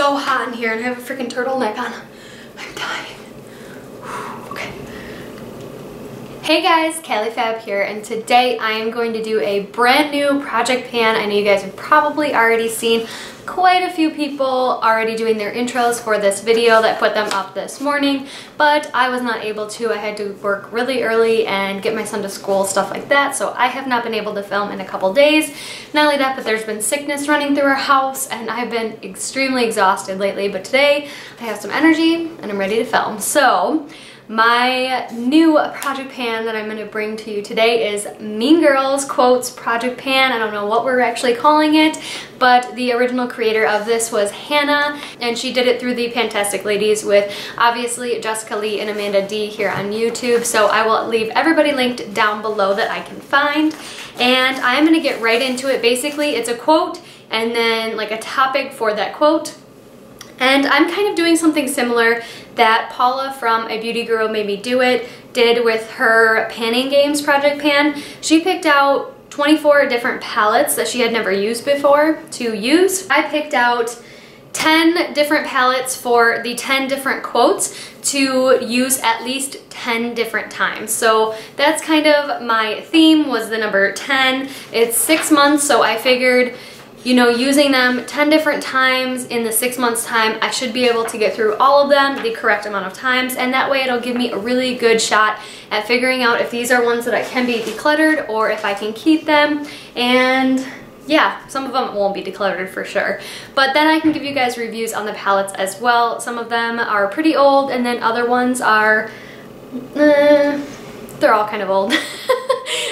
so hot in here and I have a freaking turtleneck on. I'm dying. Okay. Hey guys, Callie Fab here, and today I am going to do a brand new project pan. I know you guys have probably already seen quite a few people already doing their intros for this video that put them up this morning, but I was not able to. I had to work really early and get my son to school, stuff like that, so I have not been able to film in a couple days. Not only that, but there's been sickness running through our house and I've been extremely exhausted lately, but today I have some energy and I'm ready to film. So my new project pan that I'm going to bring to you today is Mean Girls Quotes Project Pan. I don't know what we're actually calling it, but the original creator of this was Hannah, and she did it through the Fantastic Ladies with obviously Jessica Lee and Amanda D here on YouTube. So I will leave everybody linked down below that I can find, and I'm going to get right into it. Basically, it's a quote and then like a topic for that quote. And I'm kind of doing something similar that Paula from A Beauty Guru Made Me Do It did with her panning games project pan. She picked out 24 different palettes that she had never used before to use. I picked out 10 different palettes for the 10 different quotes to use at least 10 different times. So that's kind of my theme, was the number 10. It's 6 months, so I figured, you know, using them 10 different times in the 6 months time, I should be able to get through all of them the correct amount of times, and that way it'll give me a really good shot at figuring out if these are ones that I can be decluttered or if I can keep them. And yeah, some of them won't be decluttered for sure, but then I can give you guys reviews on the palettes as well. Some of them are pretty old and then other ones are, they're all kind of old.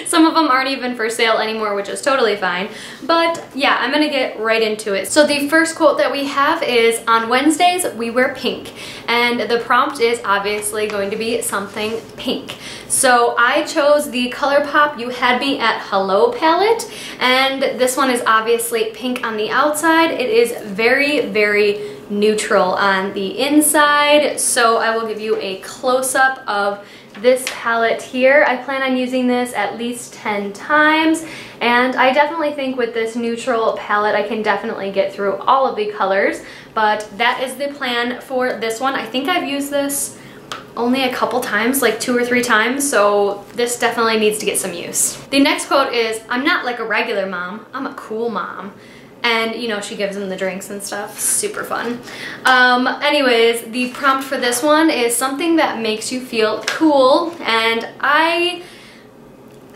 Some of them aren't even for sale anymore, which is totally fine. But yeah, I'm gonna get right into it. So the first quote that we have is, "On Wednesdays, we wear pink." And the prompt is obviously going to be something pink. So I chose the ColourPop You Had Me at Hello palette. And this one is obviously pink on the outside. It is very, very neutral on the inside. So I will give you a close-up of this palette here. I plan on using this at least 10 times, and I definitely think with this neutral palette I can definitely get through all of the colors, but that is the plan for this one. I think I've used this only a couple times, like 2 or 3 times, so this definitely needs to get some use. The next quote is, "I'm not like a regular mom, I'm a cool mom." And, you know, she gives them the drinks and stuff. Super fun. Anyways, the prompt for this one is something that makes you feel cool. And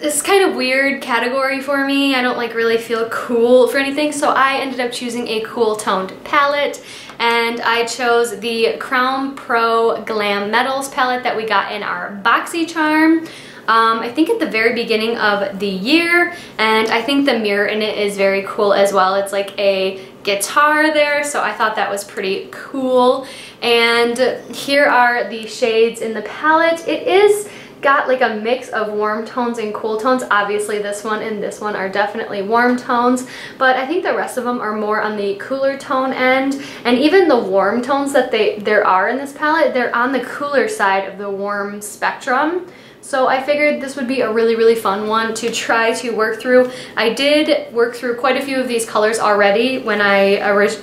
it's kind of weird category for me. I don't like really feel cool for anything. So I ended up choosing a cool toned palette. And I chose the Crown Pro Glam Metals palette that we got in our BoxyCharm. I think at the very beginning of the year, and I think the mirror in it is very cool as well. It's like a guitar there, so I thought that was pretty cool. And here are the shades in the palette. It is got like a mix of warm tones and cool tones. Obviously this one and this one are definitely warm tones, but I think the rest of them are more on the cooler tone end. And even the warm tones that there are in this palette, they're on the cooler side of the warm spectrum. So I figured this would be a really, really fun one to try to work through. I did work through quite a few of these colors already when I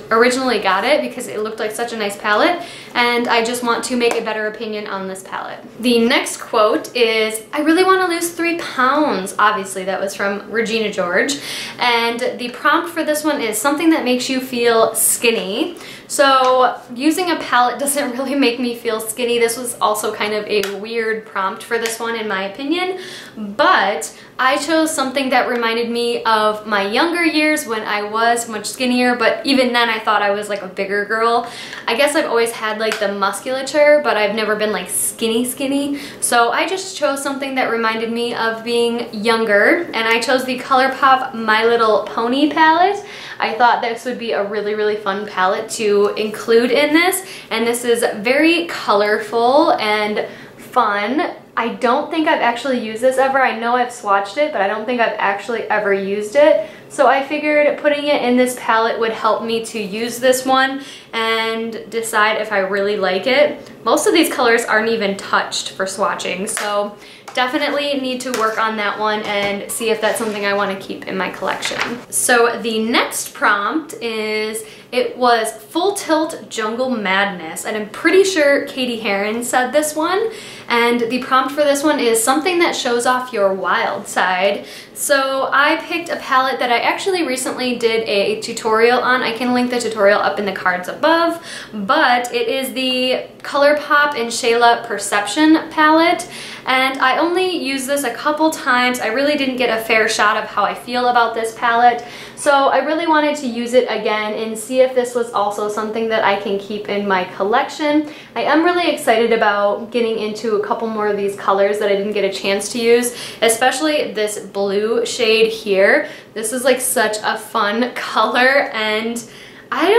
originally got it because it looked like such a nice palette, and I just want to make a better opinion on this palette. The next quote is, "I really want to lose 3 pounds." Obviously that was from Regina George, and the prompt for this one is something that makes you feel skinny. So using a palette doesn't really make me feel skinny. This was also kind of a weird prompt for this one in my opinion, but I chose something that reminded me of my younger years when I was much skinnier, but even then I thought I was like a bigger girl. I guess I've always had like the musculature, but I've never been like skinny. So I just chose something that reminded me of being younger, and I chose the ColourPop My Little Pony palette. I thought this would be a really, really fun palette to include in this, and this is very colorful and fun. I don't think I've actually used this ever. I know I've swatched it, but I don't think I've actually ever used it. So I figured putting it in this palette would help me to use this one and decide if I really like it. Most of these colors aren't even touched for swatching, so definitely need to work on that one and see if that's something I want to keep in my collection. So the next prompt is It was Full Tilt Jungle Madness, and I'm pretty sure Katie Heron said this one, and the prompt for this one is something that shows off your wild side. So I picked a palette that I actually recently did a tutorial on. I can link the tutorial up in the cards above, but it is the ColourPop and Shayla Perception palette, and I only used this a couple times. I really didn't get a fair shot of how I feel about this palette, so I really wanted to use it again and see if this was also something that I can keep in my collection. I am really excited about getting into a couple more of these colors that I didn't get a chance to use, especially this blue shade here. This is like such a fun color, and I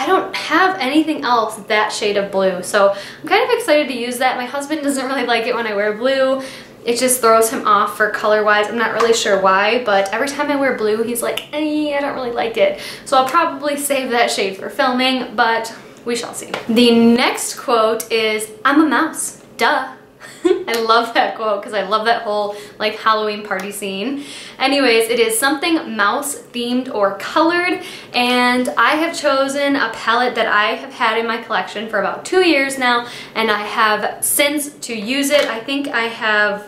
don't have anything else that shade of blue, so I'm kind of excited to use that. My husband doesn't really like it when I wear blue. It just throws him off for color-wise. I'm not really sure why, but every time I wear blue, he's like, I don't really like it. So I'll probably save that shade for filming, but we shall see. The next quote is, "I'm a mouse, duh." I love that quote because I love that whole like Halloween party scene. Anyways, it is something mouse themed or colored, and I have chosen a palette that I have had in my collection for about 2 years now, and I have since to use it. I think I've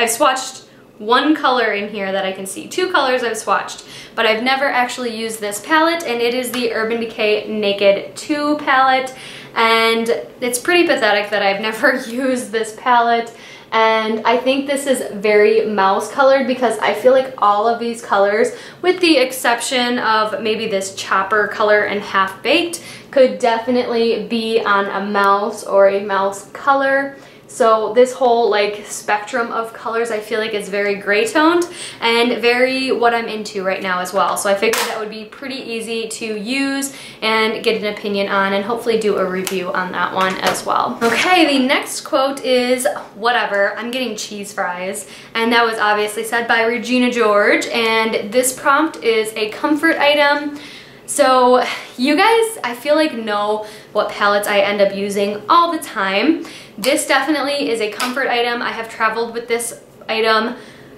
swatched one color in here that I can see. 2 colors I've swatched, but I've never actually used this palette, and it is the Urban Decay Naked 2 palette. And it's pretty pathetic that I've never used this palette, and I think this is very mouse colored because I feel like all of these colors, with the exception of maybe this chopper color and Half Baked, could definitely be on a mouse or a mouse color. So this whole like spectrum of colors I feel like is very gray toned and very what I'm into right now as well. So I figured that would be pretty easy to use and get an opinion on, and hopefully do a review on that one as well. Okay, the next quote is, "Whatever, I'm getting cheese fries." And that was obviously said by Regina George, and this prompt is a comfort item. So you guys, I feel like, know what palettes I end up using all the time. This definitely is a comfort item. I have traveled with this item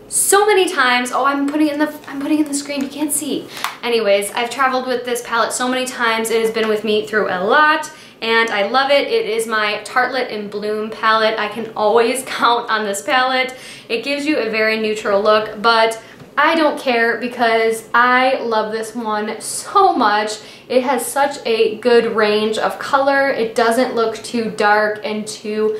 so many times. Oh, I'm putting it in the screen, you can't see. Anyways, I've traveled with this palette so many times. It has been with me through a lot, and I love it. It is my Tartelette in Bloom palette. I can always count on this palette. It gives you a very neutral look, but I don't care because I love this one so much. It has such a good range of color. It doesn't look too dark and too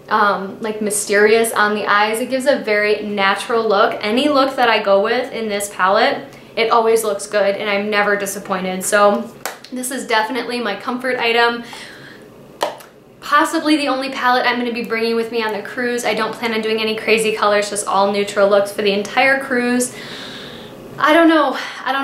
like mysterious on the eyes. It gives a very natural look. Any look that I go with in this palette, it always looks good and I'm never disappointed. So this is definitely my comfort item. Possibly the only palette I'm going to be bringing with me on the cruise. I don't plan on doing any crazy colors, just all neutral looks for the entire cruise. I don't know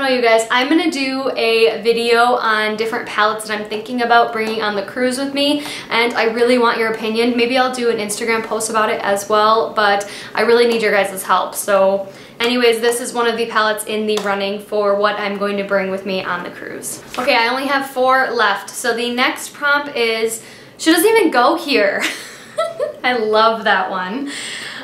you guys. I'm going to do a video on different palettes that I'm thinking about bringing on the cruise with me, and I really want your opinion. Maybe I'll do an Instagram post about it as well, but I really need your guys' help. So anyways, this is one of the palettes in the running for what I'm going to bring with me on the cruise. Okay, I only have 4 left. So the next prompt is, "She doesn't even go here." I love that one.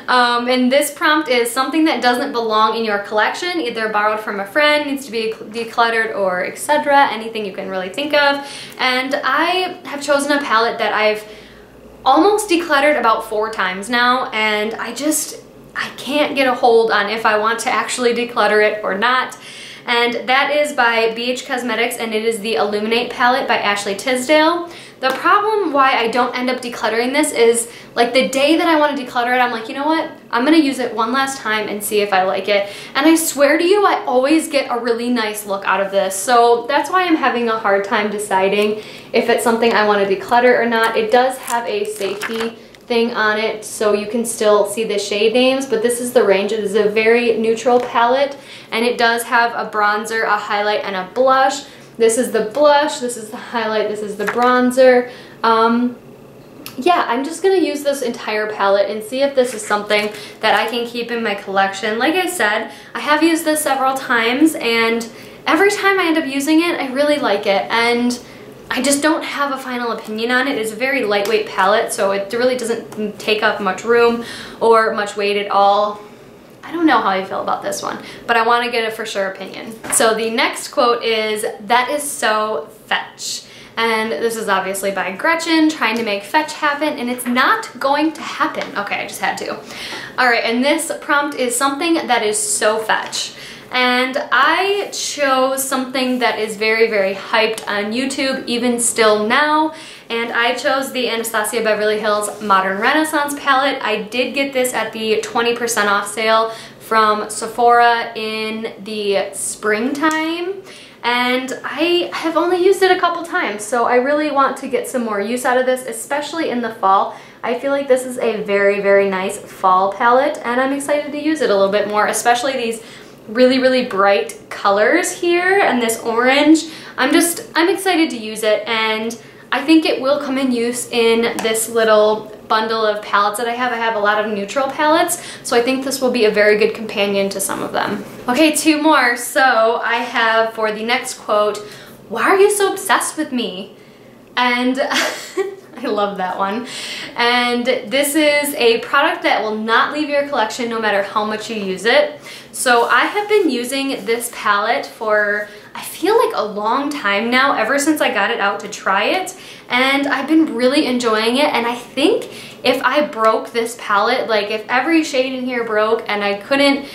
And this prompt is something that doesn't belong in your collection, either borrowed from a friend, needs to be decluttered, or etc. Anything you can really think of. And I have chosen a palette that I've almost decluttered about 4 times now, and I can't get a hold on if I want to actually declutter it or not. And that is by BH Cosmetics, and it is the Illuminate palette by Ashley Tisdale. The problem why I don't end up decluttering this is, like, the day that I want to declutter it, I'm like, you know what? I'm going to use it one last time and see if I like it. And I swear to you, I always get a really nice look out of this. So that's why I'm having a hard time deciding if it's something I want to declutter or not. It does have a safety thing on it, so you can still see the shade names, but this is the range. It is a very neutral palette, and it does have a bronzer, a highlight, and a blush. This is the blush, this is the highlight, this is the bronzer. Yeah, I'm just going to use this entire palette and see if this is something that I can keep in my collection. Like I said, I have used this several times, and every time I end up using it, I really like it, and I just don't have a final opinion on it. It's a very lightweight palette, so it really doesn't take up much room or much weight at all. I don't know how I feel about this one, but I want to get a for sure opinion. So the next quote is, "That is so fetch." And this is obviously by Gretchen, trying to make fetch happen, and it's not going to happen. Okay, I just had to. All right, and this prompt is something that is so fetch. And I chose something that is very, very hyped on YouTube, even still now. And I chose the Anastasia Beverly Hills Modern Renaissance palette. I did get this at the 20% off sale from Sephora in the springtime. And I have only used it a couple times, so I really want to get some more use out of this, especially in the fall. I feel like this is a very, very nice fall palette, and I'm excited to use it a little bit more, especially these really, really bright colors here and this orange. I'm excited to use it, and I think it will come in use in this little bundle of palettes that I have. I have a lot of neutral palettes, so I think this will be a very good companion to some of them. Okay, two more. So I have for the next quote, "Why are you so obsessed with me?" And I love that one. And this is a product that will not leave your collection no matter how much you use it. So I have been using this palette for, I feel like, a long time now, ever since I got it out to try it, and I've been really enjoying it. And I think if I broke this palette, like if every shade in here broke and I couldn't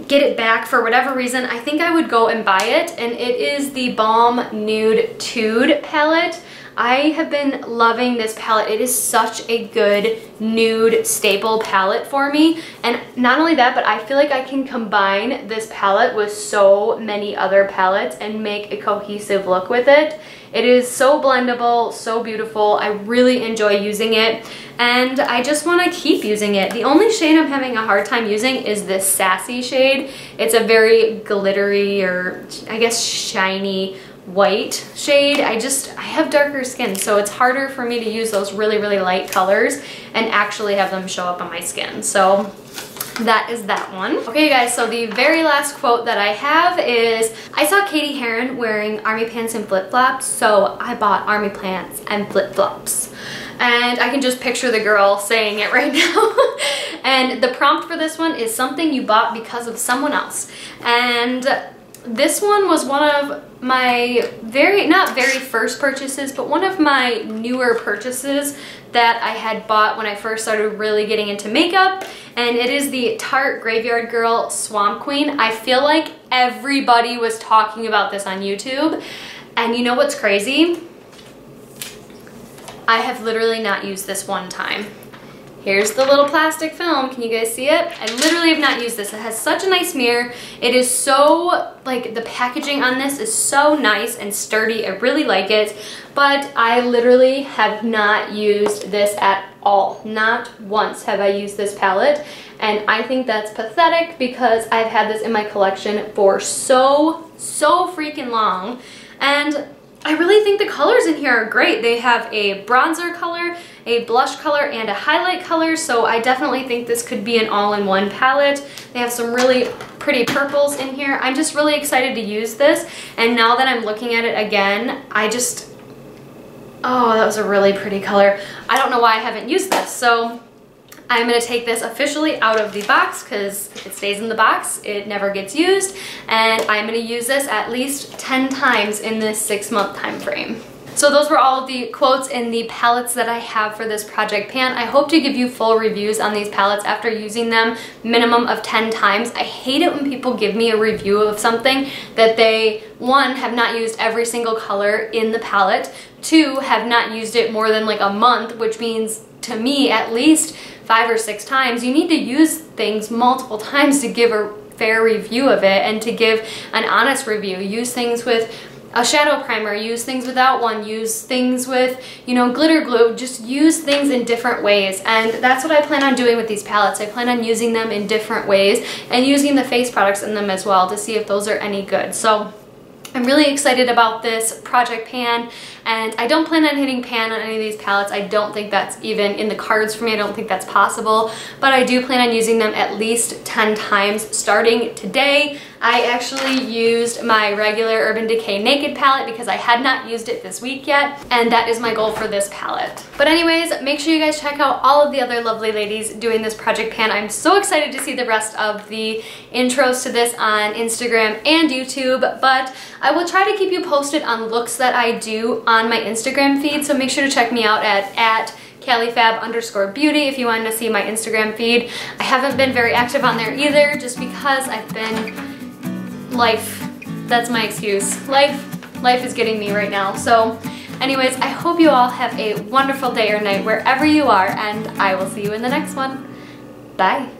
get it back for whatever reason, I think I would go and buy it. And it is the Balm Nude Tude palette. I have been loving this palette. It is such a good nude staple palette for me. And not only that, but I feel like I can combine this palette with so many other palettes and make a cohesive look with it. It is so blendable, so beautiful. I really enjoy using it, and I just want to keep using it. The only shade I'm having a hard time using is this Sassy shade. It's a very glittery, or I guess shiny, white shade. I have darker skin, so it's harder for me to use those really, really light colors and actually have them show up on my skin. So that is that one. Okay guys, so the very last quote that I have is, "I saw Katie Heron wearing army pants and flip-flops, so I bought army pants and flip-flops." And I can just picture the girl saying it right now. And the prompt for this one is something you bought because of someone else. And this one was one of my not very first purchases, but one of my newer purchases that I had bought when I first started really getting into makeup, and it is the Tarte Graveyard Girl Swamp Queen. I feel like everybody was talking about this on YouTube, and you know what's crazy? I have literally not used this one time. Here's the little plastic film. Can you guys see it? I literally have not used this. It has such a nice mirror. It is so, like, the packaging on this is so nice and sturdy. I really like it, but I literally have not used this at all. Not once have I used this palette, and I think that's pathetic because I've had this in my collection for so freaking long, and I really think the colors in here are great. They have a bronzer color, a blush color, and a highlight color, so I definitely think this could be an all-in-one palette. They have some really pretty purples in here. I'm just really excited to use this, and now that I'm looking at it again, oh, that was a really pretty color. I don't know why I haven't used this, so I'm going to take this officially out of the box, because if it stays in the box, it never gets used, and I'm going to use this at least 10 times in this 6-month time frame. So those were all of the quotes and the palettes that I have for this project pan. I hope to give you full reviews on these palettes after using them minimum of 10 times. I hate it when people give me a review of something that they, 1, have not used every single color in the palette, 2, have not used it more than like a month, which means to me at least 5 or 6 times. You need to use things multiple times to give a fair review of it and to give an honest review. Use things with a shadow primer, use things without one, use things with, you know, glitter glue. Just use things in different ways, and that's what I plan on doing with these palettes. I plan on using them in different ways and using the face products in them as well to see if those are any good. So I'm really excited about this project pan, and I don't plan on hitting pan on any of these palettes. I don't think that's even in the cards for me. I don't think that's possible, but I do plan on using them at least 10 times starting today. I actually used my regular Urban Decay Naked palette because I had not used it this week yet, and that is my goal for this palette. But anyways, make sure you guys check out all of the other lovely ladies doing this project pan. I'm so excited to see the rest of the intros to this on Instagram and YouTube, but I will try to keep you posted on looks that I do on my Instagram feed, so make sure to check me out at CaliFab_beauty if you want to see my Instagram feed. I haven't been very active on there either, just because I've been life. That's my excuse. Life is getting me right now. So anyways, I hope you all have a wonderful day or night wherever you are, and I will see you in the next one. Bye.